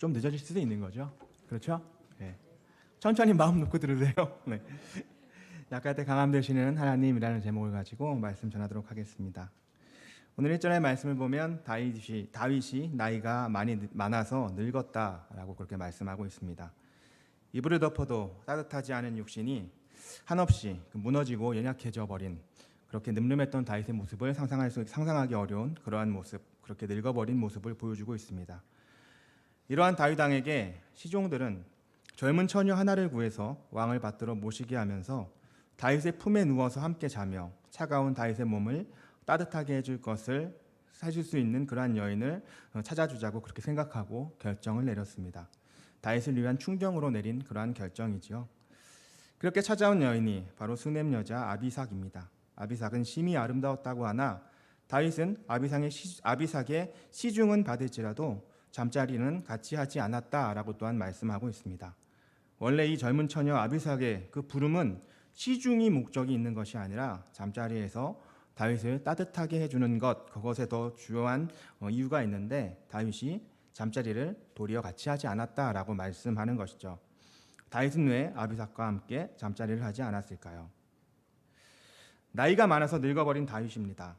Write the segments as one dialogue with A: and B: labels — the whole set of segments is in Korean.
A: 좀 늦어질 수도 있는 거죠. 그렇죠? 네. 천천히 마음 놓고 들으세요. 네. 약할 때 강함 되시는 하나님이라는 제목을 가지고 말씀 전하도록 하겠습니다. 오늘 1절의 말씀을 보면 다윗이 나이가 많아서 늙었다라고 그렇게 말씀하고 있습니다. 이불을 덮어도 따뜻하지 않은 육신이 한없이 무너지고 연약해져 버린, 그렇게 늠름했던 다윗의 모습을 상상하기 어려운 그러한 모습, 그렇게 늙어버린 모습을 보여주고 있습니다. 이러한 다윗 왕에게 시종들은 젊은 처녀 하나를 구해서 왕을 받들어 모시게 하면서 다윗의 품에 누워서 함께 자며 차가운 다윗의 몸을 따뜻하게 해줄 수 있는 그러한 여인을 찾아주자고 그렇게 생각하고 결정을 내렸습니다. 다윗을 위한 충정으로 내린 그러한 결정이지요. 그렇게 찾아온 여인이 바로 수넴 여자 아비삭입니다. 아비삭은 심히 아름다웠다고 하나 다윗은 아비삭의 시중은 받을지라도 잠자리는 같이 하지 않았다라고 또한 말씀하고 있습니다. 원래 이 젊은 처녀 아비삭의 그 부름은 시중이 목적이 있는 것이 아니라 잠자리에서 다윗을 따뜻하게 해주는 것, 그것에 더 주요한 이유가 있는데 다윗이 잠자리를 도리어 같이 하지 않았다라고 말씀하는 것이죠. 다윗은 왜 아비삭과 함께 잠자리를 하지 않았을까요? 나이가 많아서 늙어버린 다윗입니다.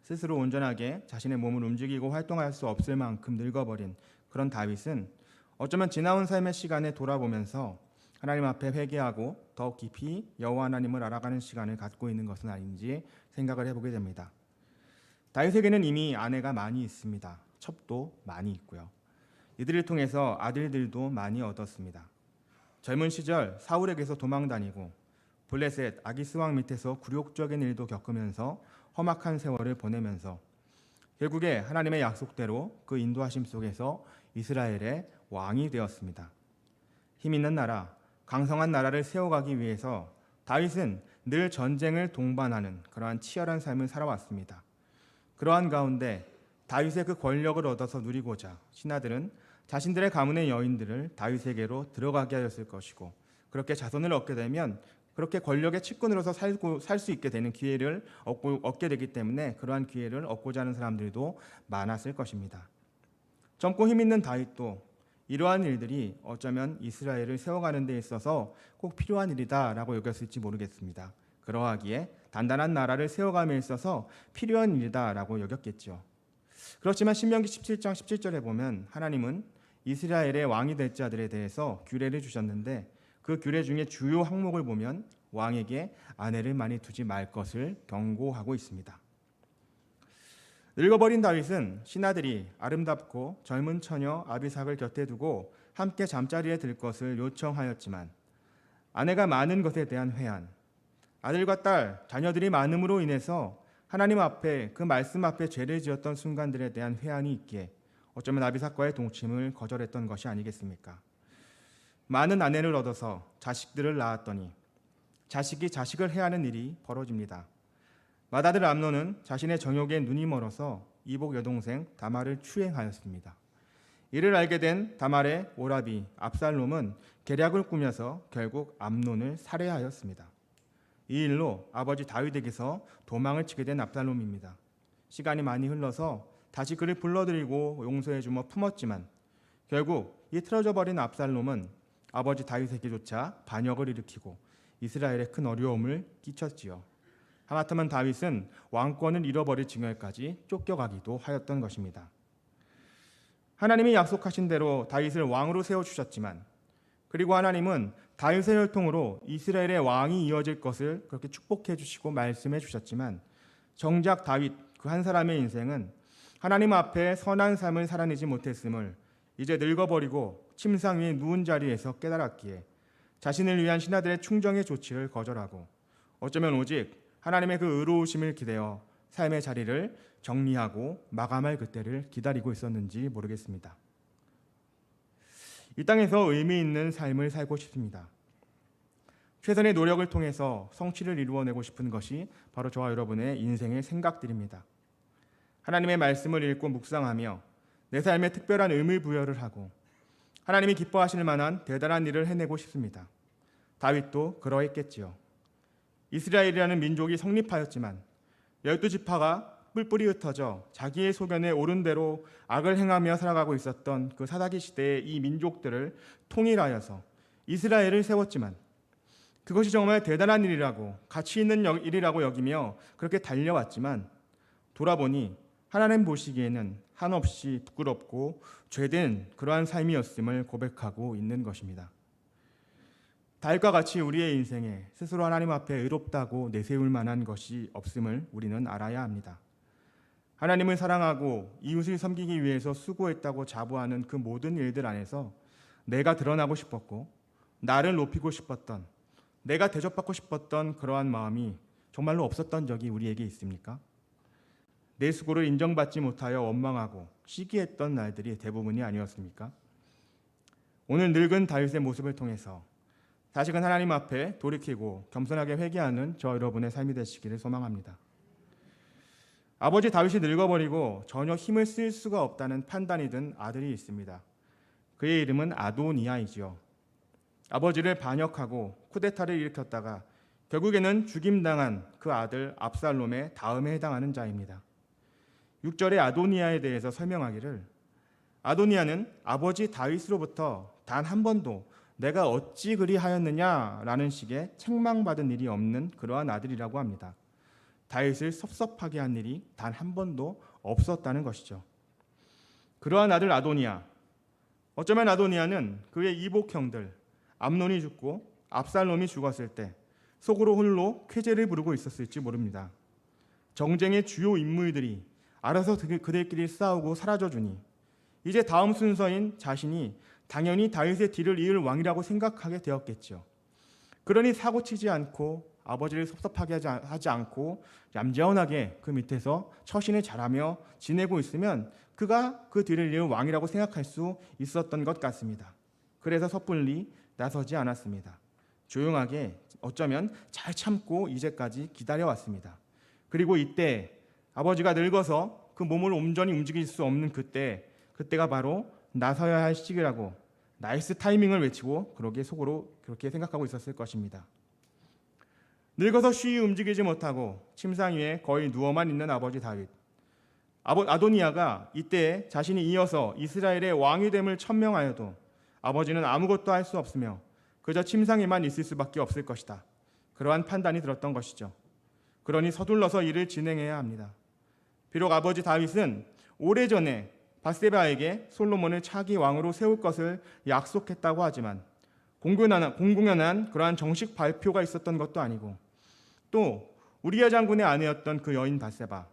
A: 스스로 온전하게 자신의 몸을 움직이고 활동할 수 없을 만큼 늙어버린 그런 다윗은 어쩌면 지나온 삶의 시간에 돌아보면서 하나님 앞에 회개하고 더욱 깊이 여호와 하나님을 알아가는 시간을 갖고 있는 것은 아닌지 생각을 해보게 됩니다. 다윗에게는 이미 아내가 많이 있습니다. 첩도 많이 있고요. 이들을 통해서 아들들도 많이 얻었습니다. 젊은 시절 사울에게서 도망다니고 블레셋 아기스 왕 밑에서 굴욕적인 일도 겪으면서 험악한 세월을 보내면서 결국에 하나님의 약속대로 그 인도하심 속에서 이스라엘의 왕이 되었습니다. 힘 있는 나라, 강성한 나라를 세워가기 위해서 다윗은 늘 전쟁을 동반하는 그러한 치열한 삶을 살아왔습니다. 그러한 가운데 다윗의 그 권력을 얻어서 누리고자 신하들은 자신들의 가문의 여인들을 다윗에게로 들어가게 하였을 것이고, 그렇게 자손을 얻게 되면 그렇게 권력의 측근으로서 살 수 있게 되는 기회를 얻게 되기 때문에 그러한 기회를 얻고자 하는 사람들도 많았을 것입니다. 젊고 힘 있는 다윗도 이러한 일들이 어쩌면 이스라엘을 세워가는 데 있어서 꼭 필요한 일이다라고 여겼을지 모르겠습니다. 그러하기에 단단한 나라를 세워감에 있어서 필요한 일이다라고 여겼겠죠. 그렇지만 신명기 17장 17절에 보면 하나님은 이스라엘의 왕이 될 자들에 대해서 규례를 주셨는데 그 규례 중에 주요 항목을 보면 왕에게 아내를 많이 두지 말 것을 경고하고 있습니다. 늙어버린 다윗은 신하들이 아름답고 젊은 처녀 아비삭을 곁에 두고 함께 잠자리에 들 것을 요청하였지만 아내가 많은 것에 대한 회한, 아들과 딸, 자녀들이 많음으로 인해서 하나님 앞에 그 말씀 앞에 죄를 지었던 순간들에 대한 회한이 있기에 어쩌면 아비삭과의 동침을 거절했던 것이 아니겠습니까? 많은 아내를 얻어서 자식들을 낳았더니 자식이 자식을 해하는 일이 벌어집니다. 맏아들 암논은 자신의 정욕에 눈이 멀어서 이복 여동생 다말을 추행하였습니다. 이를 알게 된 다말의 오라비 압살롬은 계략을 꾸며서 결국 암논을 살해하였습니다. 이 일로 아버지 다윗에게서 도망을 치게 된 압살롬입니다. 시간이 많이 흘러서 다시 그를 불러들이고 용서해 주며 품었지만 결국 이 틀어져 버린 압살롬은 아버지 다윗에게조차 반역을 일으키고 이스라엘에 큰 어려움을 끼쳤지요. 하마터면 다윗은 왕권을 잃어버릴 징역까지 쫓겨가기도 하였던 것입니다. 하나님이 약속하신 대로 다윗을 왕으로 세워주셨지만, 그리고 하나님은 다윗의 혈통으로 이스라엘의 왕이 이어질 것을 그렇게 축복해 주시고 말씀해 주셨지만, 정작 다윗 그 한 사람의 인생은 하나님 앞에 선한 삶을 살아내지 못했음을 이제 늙어버리고 침상 위에 누운 자리에서 깨달았기에 자신을 위한 신하들의 충정의 조치를 거절하고 어쩌면 오직 하나님의 그 의로우심을 기대어 삶의 자리를 정리하고 마감할 그때를 기다리고 있었는지 모르겠습니다. 이 땅에서 의미 있는 삶을 살고 싶습니다. 최선의 노력을 통해서 성취를 이루어내고 싶은 것이 바로 저와 여러분의 인생의 생각들입니다. 하나님의 말씀을 읽고 묵상하며 내 삶에 특별한 의미 부여를 하고 하나님이 기뻐하실 만한 대단한 일을 해내고 싶습니다. 다윗도 그러했겠지요. 이스라엘이라는 민족이 성립하였지만 12지파가 뿔뿔이 흩어져 자기의 소견에 옳은 대로 악을 행하며 살아가고 있었던 그 사사기 시대의 이 민족들을 통일하여서 이스라엘을 세웠지만 그것이 정말 대단한 일이라고 가치 있는 일이라고 여기며 그렇게 달려왔지만 돌아보니 하나님 보시기에는 한없이 부끄럽고 죄된 그러한 삶이었음을 고백하고 있는 것입니다. 다윗과 같이 우리의 인생에 스스로 하나님 앞에 의롭다고 내세울 만한 것이 없음을 우리는 알아야 합니다. 하나님을 사랑하고 이웃을 섬기기 위해서 수고했다고 자부하는 그 모든 일들 안에서 내가 드러나고 싶었고 나를 높이고 싶었던, 내가 대접받고 싶었던 그러한 마음이 정말로 없었던 적이 우리에게 있습니까? 내 수고를 인정받지 못하여 원망하고 시기했던 날들이 대부분이 아니었습니까? 오늘 늙은 다윗의 모습을 통해서 다시금 하나님 앞에 돌이키고 겸손하게 회개하는 저 여러분의 삶이 되시기를 소망합니다. 아버지 다윗이 늙어버리고 전혀 힘을 쓸 수가 없다는 판단이 든 아들이 있습니다. 그의 이름은 아도니아이지요. 아버지를 반역하고 쿠데타를 일으켰다가 결국에는 죽임당한 그 아들 압살롬의 다음에 해당하는 자입니다. 6절의 아도니아에 대해서 설명하기를 아도니아는 아버지 다윗으로부터 단 한 번도 내가 어찌 그리하였느냐라는 식의 책망받은 일이 없는 그러한 아들이라고 합니다. 다윗을 섭섭하게 한 일이 단 한 번도 없었다는 것이죠. 그러한 아들 아도니아, 어쩌면 아도니아는 그의 이복 형들 암논이 죽고 압살롬이 죽었을 때 속으로 홀로 쾌재를 부르고 있었을지 모릅니다. 정쟁의 주요 인물들이 알아서 그들끼리 싸우고 사라져주니 이제 다음 순서인 자신이 당연히 다윗의 뒤를 이을 왕이라고 생각하게 되었겠죠. 그러니 사고치지 않고 아버지를 섭섭하게 하지 않고 얌전하게 그 밑에서 처신을 잘하며 지내고 있으면 그가 그 뒤를 이을 왕이라고 생각할 수 있었던 것 같습니다. 그래서 섣불리 나서지 않았습니다. 조용하게 어쩌면 잘 참고 이제까지 기다려왔습니다. 그리고 이때 아버지가 늙어서 그 몸을 온전히 움직일 수 없는 그때가 바로 나서야 할 시기라고 나이스 타이밍을 외치고 그러게 속으로 그렇게 생각하고 있었을 것입니다. 늙어서 쉬이 움직이지 못하고 침상 위에 거의 누워만 있는 아버지 다윗. 아도니아가 이때 자신이 이어서 이스라엘의 왕이 됨을 천명하여도 아버지는 아무것도 할 수 없으며 그저 침상에만 있을 수밖에 없을 것이다. 그러한 판단이 들었던 것이죠. 그러니 서둘러서 일을 진행해야 합니다. 비록 아버지 다윗은 오래전에 밧세바에게 솔로몬을 차기 왕으로 세울 것을 약속했다고 하지만 공공연한 그러한 정식 발표가 있었던 것도 아니고 또 우리야 장군의 아내였던 그 여인 밧세바,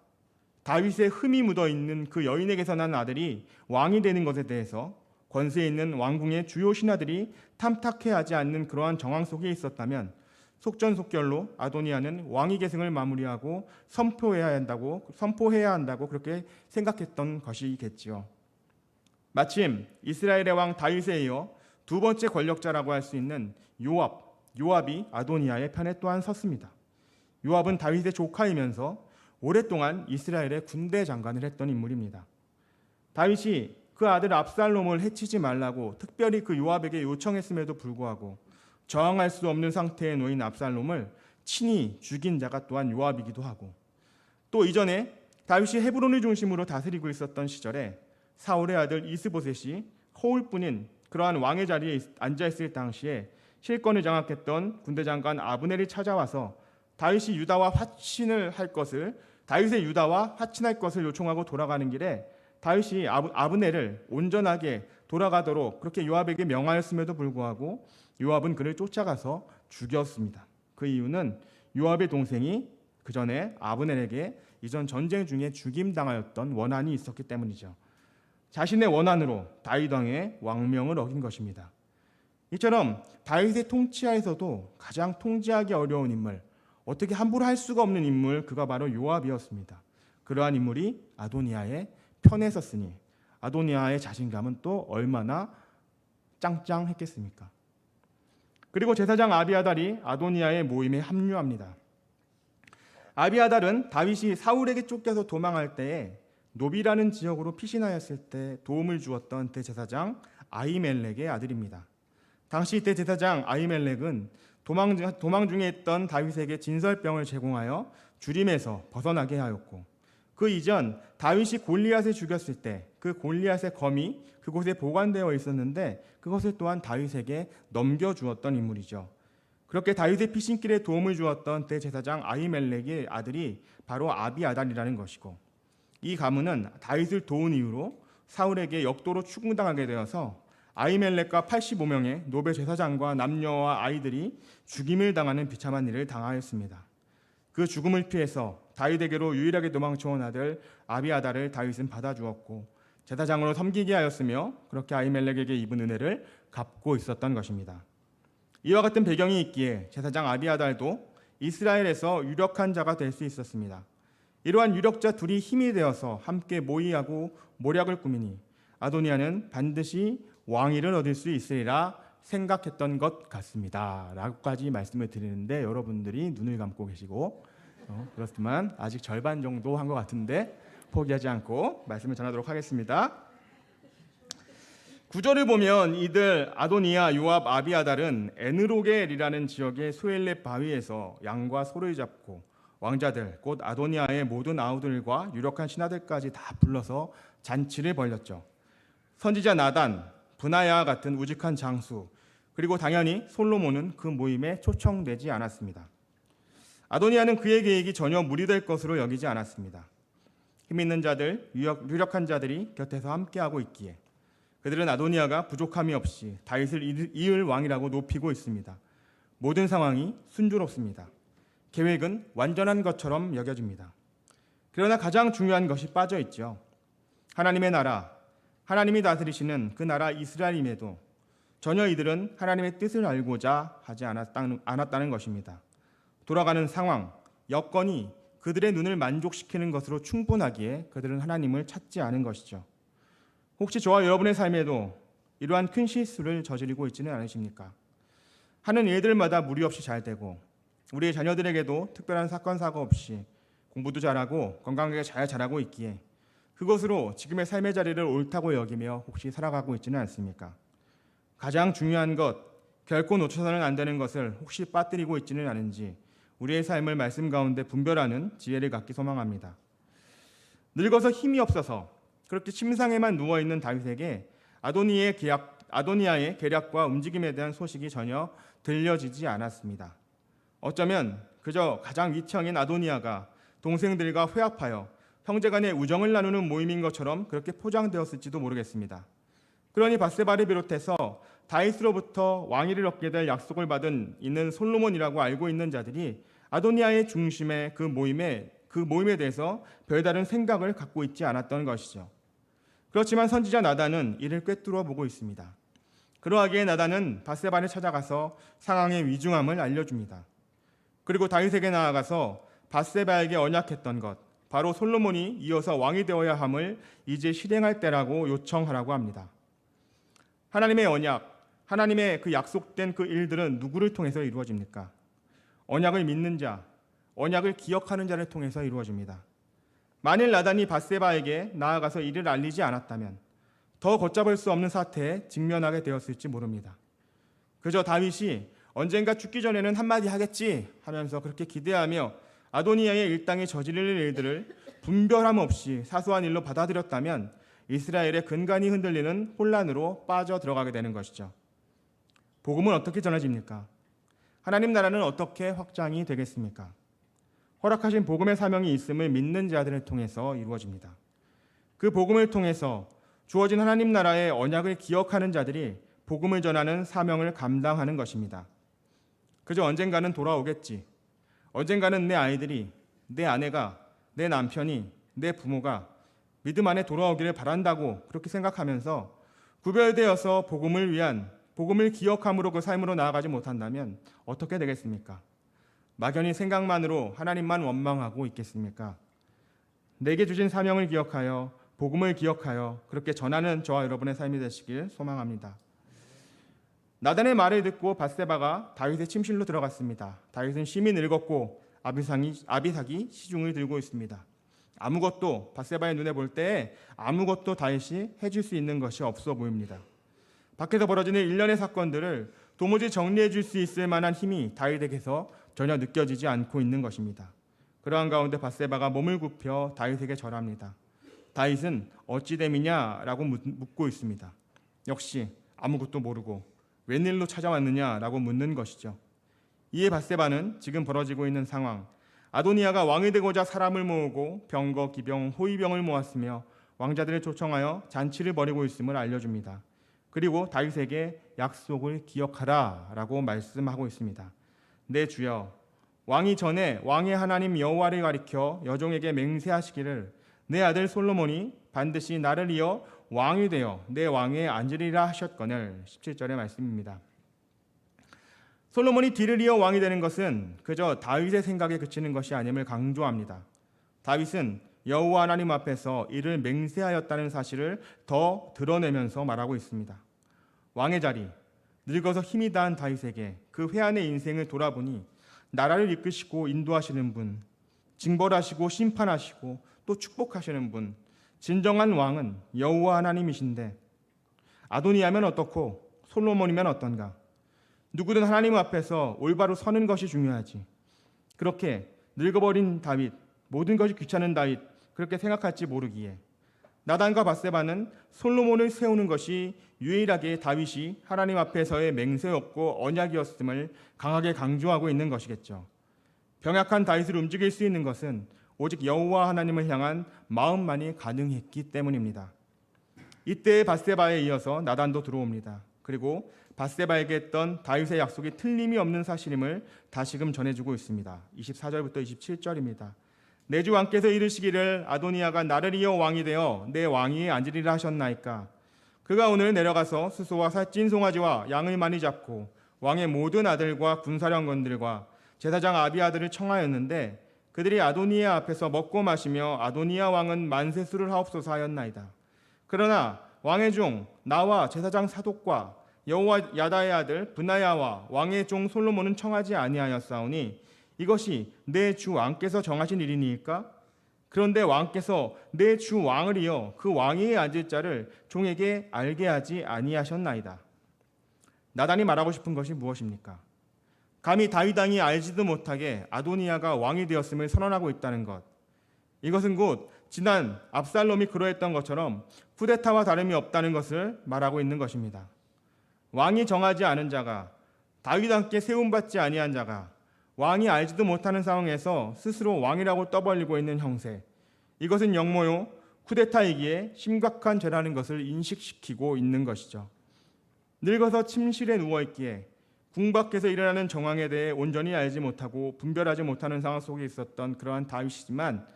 A: 다윗의 흠이 묻어있는 그 여인에게서 난 아들이 왕이 되는 것에 대해서 권세 있는 왕궁의 주요 신하들이 탐탁해하지 않는 그러한 정황 속에 있었다면 속전속결로 아도니아는 왕위 계승을 마무리하고 선포해야 한다고 그렇게 생각했던 것이겠지요. 마침 이스라엘의 왕 다윗에 이어 두 번째 권력자라고 할 수 있는 요압이 아도니아의 편에 또한 섰습니다. 요압은 다윗의 조카이면서 오랫동안 이스라엘의 군대 장관을 했던 인물입니다. 다윗이 그 아들 압살롬을 해치지 말라고 특별히 그 요압에게 요청했음에도 불구하고 저항할 수 없는 상태에 놓인 압살롬을 친히 죽인 자가 또한 요압이기도 하고 또 이전에 다윗이 헤브론을 중심으로 다스리고 있었던 시절에 사울의 아들 이스보셋이 허울뿐인 그러한 왕의 자리에 앉아있을 당시에 실권을 장악했던 군대 장관 아브넬이 찾아와서 다윗의 유다와 화친할 것을 요청하고 돌아가는 길에 다윗이 아브넬을 온전하게 돌아가도록 그렇게 요압에게 명하였음에도 불구하고 요압은 그를 쫓아가서 죽였습니다. 그 이유는 요압의 동생이 그 전에 아브넬에게 이전 전쟁 중에 죽임당하였던 원한이 있었기 때문이죠. 자신의 원한으로 다윗 왕의 왕명을 어긴 것입니다. 이처럼 다윗의 통치하에서도 가장 통제하기 어려운 인물, 어떻게 함부로 할 수가 없는 인물, 그가 바로 요압이었습니다. 그러한 인물이 아도니아의 편에 섰으니 아도니아의 자신감은 또 얼마나 짱짱했겠습니까? 그리고 제사장 아비아달이 아도니아의 모임에 합류합니다. 아비아달은 다윗이 사울에게 쫓겨서 도망할 때에 노비라는 지역으로 피신하였을 때 도움을 주었던 대제사장 아히멜렉의 아들입니다. 당시 대제사장 아히멜렉은 도망 중에 있던 다윗에게 진설병을 제공하여 주림에서 벗어나게 하였고 그 이전 다윗이 골리앗을 죽였을 때 그 골리앗의 검이 그곳에 보관되어 있었는데 그것을 또한 다윗에게 넘겨주었던 인물이죠. 그렇게 다윗의 피신길에 도움을 주었던 대제사장 아히멜렉의 아들이 바로 아비아달이라는 것이고, 이 가문은 다윗을 도운 이유로 사울에게 역도로 추궁당하게 되어서 아히멜렉과 85명의 노베 제사장과 남녀와 아이들이 죽임을 당하는 비참한 일을 당하였습니다. 그 죽음을 피해서 다윗에게로 유일하게 도망쳐온 아들 아비아달을 다윗은 받아주었고 제사장으로 섬기게 하였으며 그렇게 아히멜렉에게 입은 은혜를 갚고 있었던 것입니다. 이와 같은 배경이 있기에 제사장 아비아달도 이스라엘에서 유력한 자가 될 수 있었습니다. 이러한 유력자 둘이 힘이 되어서 함께 모의하고 모략을 꾸미니 아도니아는 반드시 왕위를 얻을 수 있으리라 생각했던 것 같습니다. 라고까지 말씀을 드리는데 여러분들이 눈을 감고 계시고 그렇지만 아직 절반 정도 한 것 같은데 포기하지 않고 말씀을 전하도록 하겠습니다. 구절을 보면 이들 아도니아, 요압, 아비아달은 에느로겔이라는 지역의 소엘렙 바위에서 양과 소를 잡고 왕자들 곧 아도니아의 모든 아우들과 유력한 신하들까지 다 불러서 잔치를 벌였죠. 선지자 나단, 브나야 같은 우직한 장수, 그리고 당연히 솔로몬은 그 모임에 초청되지 않았습니다. 아도니아는 그의 계획이 전혀 무리될 것으로 여기지 않았습니다. 힘 있는 자들, 유력한 자들이 곁에서 함께하고 있기에 그들은 아도니아가 부족함이 없이 다윗을 이을 왕이라고 높이고 있습니다. 모든 상황이 순조롭습니다. 계획은 완전한 것처럼 여겨집니다. 그러나 가장 중요한 것이 빠져 있죠. 하나님의 나라, 하나님이 다스리시는 그 나라 이스라엘임에도 전혀 이들은 하나님의 뜻을 알고자 하지 않았다는 것입니다. 돌아가는 상황, 여건이 그들의 눈을 만족시키는 것으로 충분하기에 그들은 하나님을 찾지 않은 것이죠. 혹시 저와 여러분의 삶에도 이러한 큰 실수를 저지르고 있지는 않으십니까? 하는 일들마다 무리 없이 잘 되고 우리의 자녀들에게도 특별한 사건 사고 없이 공부도 잘하고 건강하게 잘 자라고 있기에 그것으로 지금의 삶의 자리를 옳다고 여기며 혹시 살아가고 있지는 않습니까? 가장 중요한 것, 결코 놓쳐서는 안 되는 것을 혹시 빠뜨리고 있지는 않은지 우리의 삶을 말씀 가운데 분별하는 지혜를 갖기 소망합니다. 늙어서 힘이 없어서 그렇게 침상에만 누워있는 다윗에게 아도니아의 계략과 움직임에 대한 소식이 전혀 들려지지 않았습니다. 어쩌면 그저 가장 윗형인 아도니아가 동생들과 회합하여 형제간의 우정을 나누는 모임인 것처럼 그렇게 포장되었을지도 모르겠습니다. 그러니 바세바를 비롯해서 다윗으로부터 왕위를 얻게 될 약속을 받은 있는 솔로몬이라고 알고 있는 자들이 아도니아의 중심의 그 모임에 대해서 별다른 생각을 갖고 있지 않았던 것이죠. 그렇지만 선지자 나단은 이를 꿰뚫어 보고 있습니다. 그러하기에 나단은 바세바를 찾아가서 상황의 위중함을 알려줍니다. 그리고 다윗에게 나아가서 바세바에게 언약했던 것, 바로 솔로몬이 이어서 왕이 되어야 함을 이제 실행할 때라고 요청하라고 합니다. 하나님의 언약, 하나님의 그 약속된 그 일들은 누구를 통해서 이루어집니까? 언약을 믿는 자, 언약을 기억하는 자를 통해서 이루어집니다. 만일 나단이 바세바에게 나아가서 이를 알리지 않았다면 더 걷잡을 수 없는 사태에 직면하게 되었을지 모릅니다. 그저 다윗이 언젠가 죽기 전에는 한마디 하겠지 하면서 그렇게 기대하며 아도니아의 일당이 저지를 일들을 분별함 없이 사소한 일로 받아들였다면 이스라엘의 근간이 흔들리는 혼란으로 빠져 들어가게 되는 것이죠. 복음은 어떻게 전해집니까? 하나님 나라는 어떻게 확장이 되겠습니까? 허락하신 복음의 사명이 있음을 믿는 자들을 통해서 이루어집니다. 그 복음을 통해서 주어진 하나님 나라의 언약을 기억하는 자들이 복음을 전하는 사명을 감당하는 것입니다. 그저 언젠가는 돌아오겠지. 언젠가는 내 아이들이, 내 아내가, 내 남편이, 내 부모가 믿음 안에 돌아오기를 바란다고 그렇게 생각하면서 구별되어서 복음을 기억함으로 그 삶으로 나아가지 못한다면 어떻게 되겠습니까? 막연히 생각만으로 하나님만 원망하고 있겠습니까? 내게 주신 사명을 기억하여 복음을 기억하여 그렇게 전하는 저와 여러분의 삶이 되시길 소망합니다. 나단의 말을 듣고 바세바가 다윗의 침실로 들어갔습니다. 다윗은 심히 늙었고 아비삭이 시중을 들고 있습니다. 바세바의 눈에 볼 때 아무것도 다윗이 해줄 수 있는 것이 없어 보입니다. 밖에서 벌어지는 일련의 사건들을 도무지 정리해 줄 수 있을 만한 힘이 다윗에게서 전혀 느껴지지 않고 있는 것입니다. 그러한 가운데 밧세바가 몸을 굽혀 다윗에게 절합니다. 다윗은 어찌 됨이냐라고 묻고 있습니다. 역시 아무것도 모르고 웬일로 찾아왔느냐라고 묻는 것이죠. 이에 밧세바는 지금 벌어지고 있는 상황, 아도니아가 왕이 되고자 사람을 모으고 병거, 기병, 호위병을 모았으며 왕자들을 초청하여 잔치를 벌이고 있음을 알려줍니다. 그리고 다윗에게 약속을 기억하라라고 말씀하고 있습니다. 내 주여, 왕이 전에 왕의 하나님 여호와를 가리켜 여종에게 맹세하시기를 내 아들 솔로몬이 반드시 나를 이어 왕이 되어 내 왕에 앉으리라 하셨거늘. 17절의 말씀입니다. 솔로몬이 뒤를 이어 왕이 되는 것은 그저 다윗의 생각에 그치는 것이 아님을 강조합니다. 다윗은 여호와 하나님 앞에서 이를 맹세하였다는 사실을 더 드러내면서 말하고 있습니다. 왕의 자리, 늙어서 힘이 다한 다윗에게 그 회한의 인생을 돌아보니 나라를 이끄시고 인도하시는 분, 징벌하시고 심판하시고 또 축복하시는 분, 진정한 왕은 여호와 하나님이신데 아도니아면 어떻고 솔로몬이면 어떤가? 누구든 하나님 앞에서 올바로 서는 것이 중요하지. 그렇게 늙어버린 다윗, 모든 것이 귀찮은 다윗, 그렇게 생각할지 모르기에 나단과 밧세바는 솔로몬을 세우는 것이 유일하게 다윗이 하나님 앞에서의 맹세였고 언약이었음을 강하게 강조하고 있는 것이겠죠. 병약한 다윗을 움직일 수 있는 것은 오직 여호와 하나님을 향한 마음만이 가능했기 때문입니다. 이때 밧세바에 이어서 나단도 들어옵니다. 그리고 밧세바에게 했던 다윗의 약속이 틀림이 없는 사실임을 다시금 전해주고 있습니다. 24절부터 27절입니다. 내 주 왕께서 이르시기를 아도니아가 나를 이어 왕이 되어 내 왕위에 앉으리라 하셨나이까. 그가 오늘 내려가서 수소와 살찐 송아지와 양을 많이 잡고 왕의 모든 아들과 군사령관들과 제사장 아비아들을 청하였는데 그들이 아도니아 앞에서 먹고 마시며 아도니아 왕은 만세수를 하옵소서 하였나이다. 그러나 왕의 종 나와 제사장 사독과 여호와 야다의 아들 브나야와 왕의 종 솔로몬은 청하지 아니하였사오니 이것이 내 주 왕께서 정하신 일이니까? 그런데 왕께서 내 주 왕을 이어 그 왕위에 앉을 자를 종에게 알게 하지 아니하셨나이다. 나단이 말하고 싶은 것이 무엇입니까? 감히 다윗 왕이 알지도 못하게 아도니아가 왕이 되었음을 선언하고 있다는 것. 이것은 곧 지난 압살롬이 그러했던 것처럼 쿠데타와 다름이 없다는 것을 말하고 있는 것입니다. 왕이 정하지 않은 자가, 다윗 왕께 세움받지 아니한 자가 왕이 알지도 못하는 상황에서 스스로 왕이라고 떠벌리고 있는 형세, 이것은 영모요 쿠데타이기에 심각한 죄라는 것을 인식시키고 있는 것이죠. 늙어서 침실에 누워있기에 궁 밖에서 일어나는 정황에 대해 온전히 알지 못하고 분별하지 못하는 상황 속에 있었던 그러한 다윗이지만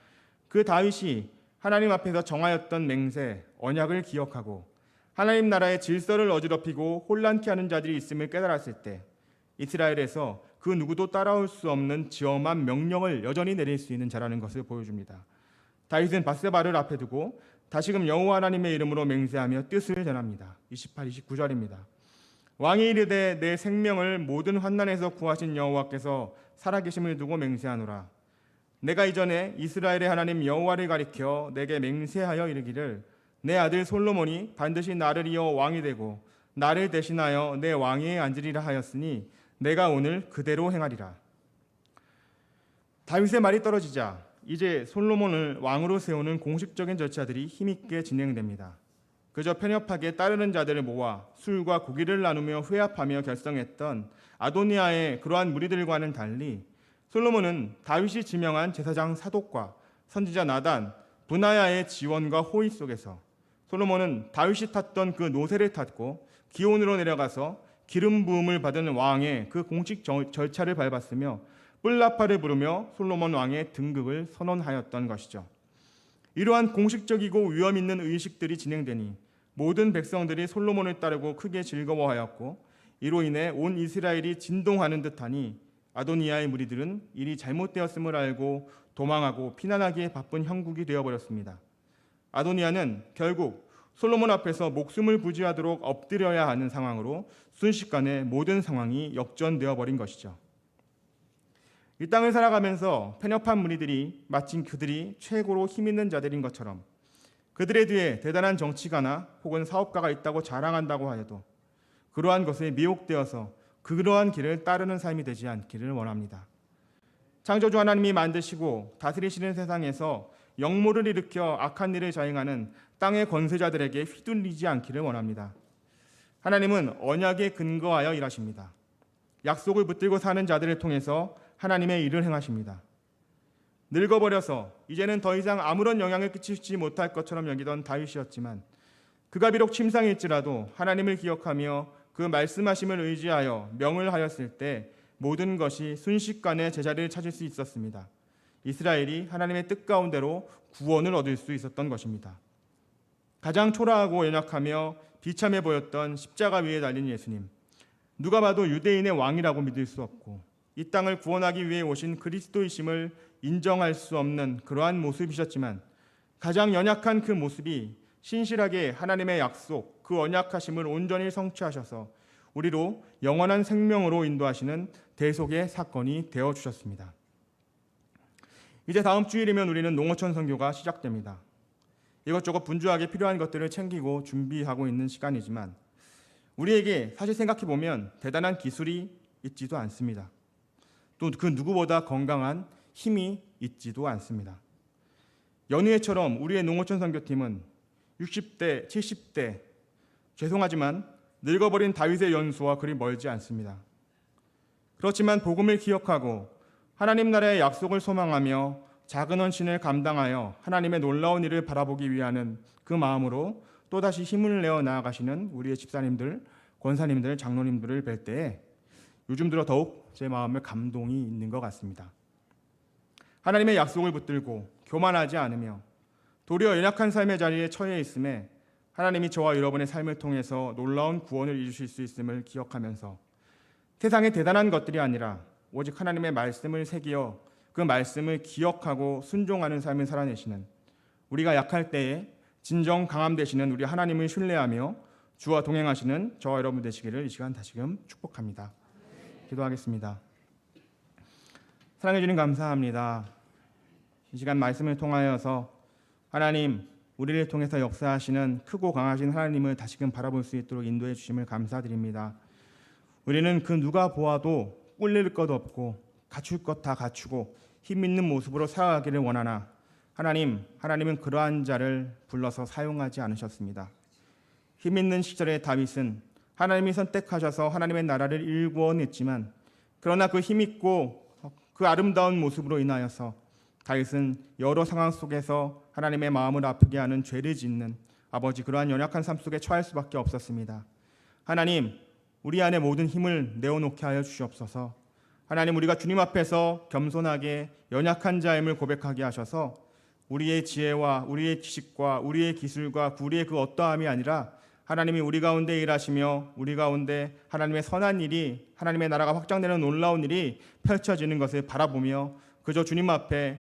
A: 그 다윗이 하나님 앞에서 정하였던 맹세, 언약을 기억하고 하나님 나라의 질서를 어지럽히고 혼란케 하는 자들이 있음을 깨달았을 때 이스라엘에서 그 누구도 따라올 수 없는 지엄한 명령을 여전히 내릴 수 있는 자라는 것을 보여줍니다. 다윗은 밧세바를 앞에 두고 다시금 여호와 하나님의 이름으로 맹세하며 뜻을 전합니다. 28, 29절입니다. 왕이 이르되 내 생명을 모든 환난에서 구하신 여호와께서 살아계심을 두고 맹세하노라. 내가 이전에 이스라엘의 하나님 여호와를 가리켜 내게 맹세하여 이르기를 내 아들 솔로몬이 반드시 나를 이어 왕이 되고 나를 대신하여 내 왕위에 앉으리라 하였으니 내가 오늘 그대로 행하리라. 다윗의 말이 떨어지자 이제 솔로몬을 왕으로 세우는 공식적인 절차들이 힘있게 진행됩니다. 그저 편협하게 따르는 자들을 모아 술과 고기를 나누며 회합하며 결성했던 아도니아의 그러한 무리들과는 달리 솔로몬은 다윗이 지명한 제사장 사독과 선지자 나단, 브나야의 지원과 호의 속에서 솔로몬은 다윗이 탔던 그 노새를 탔고 기온으로 내려가서 기름 부음을 받은 왕의 그 공식 절차를 밟았으며 뿔나파를 부르며 솔로몬 왕의 등극을 선언하였던 것이죠. 이러한 공식적이고 위험 있는 의식들이 진행되니 모든 백성들이 솔로몬을 따르고 크게 즐거워하였고 이로 인해 온 이스라엘이 진동하는 듯하니 아도니아의 무리들은 일이 잘못되었음을 알고 도망하고 피난하기에 바쁜 형국이 되어버렸습니다. 아도니아는 결국 솔로몬 앞에서 목숨을 부지하도록 엎드려야 하는 상황으로 순식간에 모든 상황이 역전되어 버린 것이죠. 이 땅을 살아가면서 편협한 무리들이 마치 그들이 최고로 힘있는 자들인 것처럼 그들의 뒤에 대단한 정치가나 혹은 사업가가 있다고 자랑한다고 하여도 그러한 것에 미혹되어서 그러한 길을 따르는 삶이 되지 않기를 원합니다. 창조주 하나님이 만드시고 다스리시는 세상에서 역모를 일으켜 악한 일을 자행하는 땅의 권세자들에게 휘둘리지 않기를 원합니다. 하나님은 언약에 근거하여 일하십니다. 약속을 붙들고 사는 자들을 통해서 하나님의 일을 행하십니다. 늙어버려서 이제는 더 이상 아무런 영향을 끼치지 못할 것처럼 여기던 다윗이었지만 그가 비록 침상일지라도 하나님을 기억하며 그 말씀하심을 의지하여 명을 하였을 때 모든 것이 순식간에 제자리를 찾을 수 있었습니다. 이스라엘이 하나님의 뜻 가운데로 구원을 얻을 수 있었던 것입니다. 가장 초라하고 연약하며 비참해 보였던 십자가 위에 달린 예수님, 누가 봐도 유대인의 왕이라고 믿을 수 없고 이 땅을 구원하기 위해 오신 그리스도이심을 인정할 수 없는 그러한 모습이셨지만 가장 연약한 그 모습이 신실하게 하나님의 약속, 그 언약하심을 온전히 성취하셔서 우리로 영원한 생명으로 인도하시는 대속의 사건이 되어주셨습니다. 이제 다음 주일이면 우리는 농어촌 선교가 시작됩니다. 이것저것 분주하게 필요한 것들을 챙기고 준비하고 있는 시간이지만 우리에게 사실 생각해보면 대단한 기술이 있지도 않습니다. 또 그 누구보다 건강한 힘이 있지도 않습니다. 연희회처럼 우리의 농어촌 선교팀은 60대, 70대, 죄송하지만 늙어버린 다윗의 연수와 그리 멀지 않습니다. 그렇지만 복음을 기억하고 하나님 나라의 약속을 소망하며 작은 헌신을 감당하여 하나님의 놀라운 일을 바라보기 위하는 그 마음으로 또다시 힘을 내어 나아가시는 우리의 집사님들, 권사님들, 장로님들을 뵐 때에 요즘 들어 더욱 제 마음에 감동이 있는 것 같습니다. 하나님의 약속을 붙들고 교만하지 않으며 도리어 연약한 삶의 자리에 처해 있음에 하나님이 저와 여러분의 삶을 통해서 놀라운 구원을 이루실 수 있음을 기억하면서 세상의 대단한 것들이 아니라 오직 하나님의 말씀을 새기어 그 말씀을 기억하고 순종하는 삶을 살아내시는, 우리가 약할 때에 진정 강함 되시는 우리 하나님을 신뢰하며 주와 동행하시는 저와 여러분 되시기를 이 시간 다시금 축복합니다. 기도하겠습니다. 사랑해 주님 감사합니다. 이 시간 말씀을 통하여서 하나님, 우리를 통해서 역사하시는 크고 강하신 하나님을 다시금 바라볼 수 있도록 인도해 주심을 감사드립니다. 우리는 그 누가 보아도 꿀릴 것 없고 갖출 것 다 갖추고 힘 있는 모습으로 살아가기를 원하나 하나님은 그러한 자를 불러서 사용하지 않으셨습니다. 힘 있는 시절의 다윗은 하나님이 선택하셔서 하나님의 나라를 일구어냈지만 그러나 그 힘 있고 그 아름다운 모습으로 인하여서 다윗은 여러 상황 속에서 하나님의 마음을 아프게 하는 죄를 짓는 아버지 그러한 연약한 삶 속에 처할 수밖에 없었습니다. 하나님, 우리 안에 모든 힘을 내어놓게 하여 주시옵소서. 하나님, 우리가 주님 앞에서 겸손하게 연약한 자임을 고백하게 하셔서 우리의 지혜와 우리의 지식과 우리의 기술과 우리의 그 어떠함이 아니라 하나님이 우리 가운데 일하시며 우리 가운데 하나님의 선한 일이, 하나님의 나라가 확장되는 놀라운 일이 펼쳐지는 것을 바라보며 그저 주님 앞에